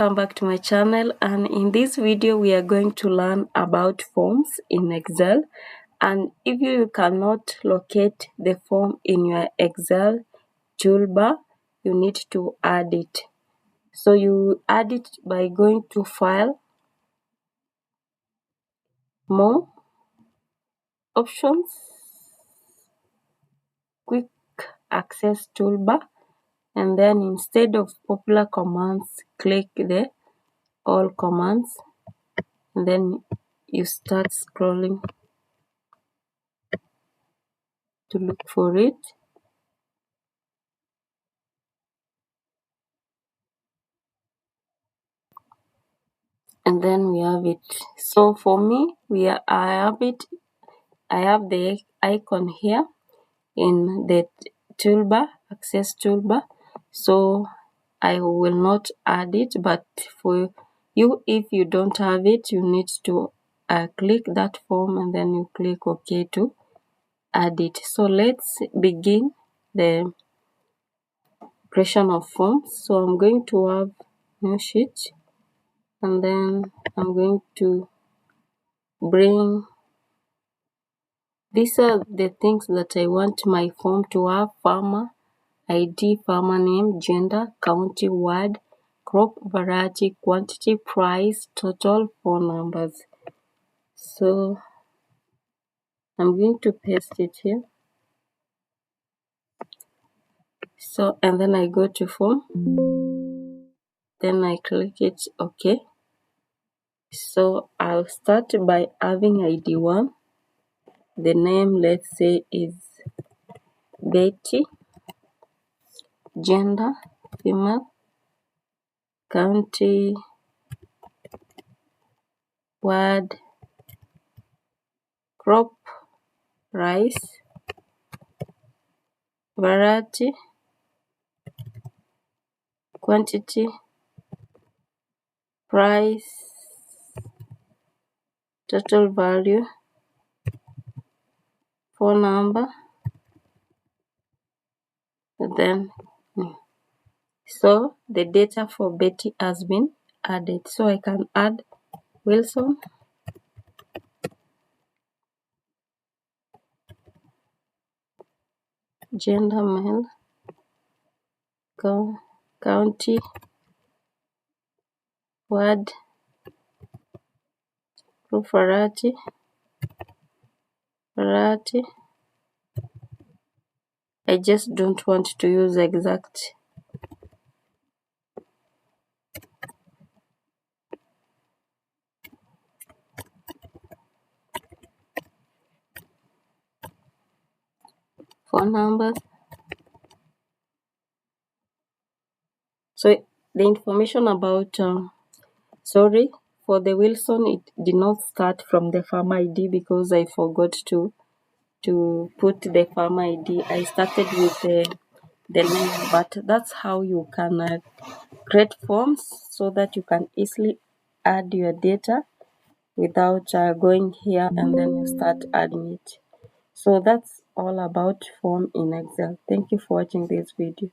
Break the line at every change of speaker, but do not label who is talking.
Welcome back to my channel, and in this video we are going to learn about forms in Excel. And if you cannot locate the form in your Excel toolbar, you need to add it. So you add it by going to File, More, Options, Quick Access Toolbar, and then instead of Popular Commands, click the All Commands, and then you start scrolling to look for it. And then we have it. So for me, I have it. I have the icon here in the toolbar, access toolbar. So I will not add it, but for you, if you don't have it, you need to click that form and then you click OK to add it. So let's begin the creation of forms. So I'm going to have new sheet, and then I'm going to bring. These are the things that I want my form to have: farmer ID, farmer name, gender, county, word, crop, variety, quantity, price, total, phone numbers. So I'm going to paste it here. So, and then I go to form. Then I click it OK. So I'll start by having ID 1. The name, let's say, is Betty. Gender, female. County, word, crop, rice, variety, quantity, price, total value, phone number, and then so the data for Betty has been added. So I can add Wilson, gender male, county, word, group variety, I just don't want to use exact. Phone numbers. So the information about, sorry, for the Wilson, it did not start from the farm ID because I forgot to put the farm ID. I started with the name, but that's how you can create forms so that you can easily add your data without going here and then you start adding it. So that's all about form in Excel. Thank you for watching this video.